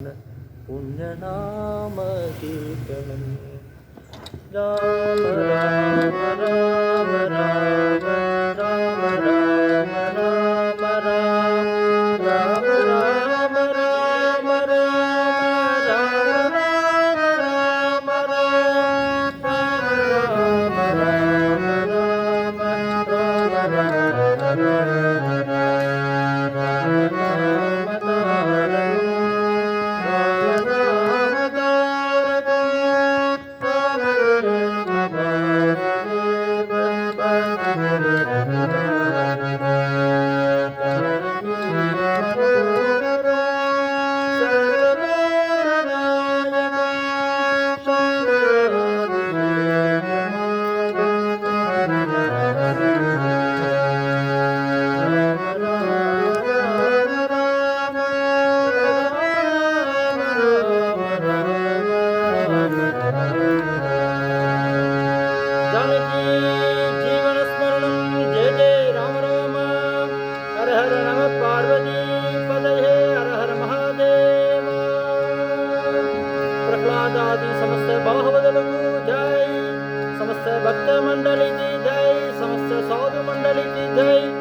पुण्य नाम कीर्तनम राम राम राम राम राम राम राम राम राम राम राम राम राम राम जानकी जीवन स्मरणं जय जय राम राम हर हर नमः पार्वती पदये हर हर महादेव प्रह्लादादि समस्त बाहुबलुगु जय समस्त भक्त मंडली की जय समस्त साधु मंडली की जय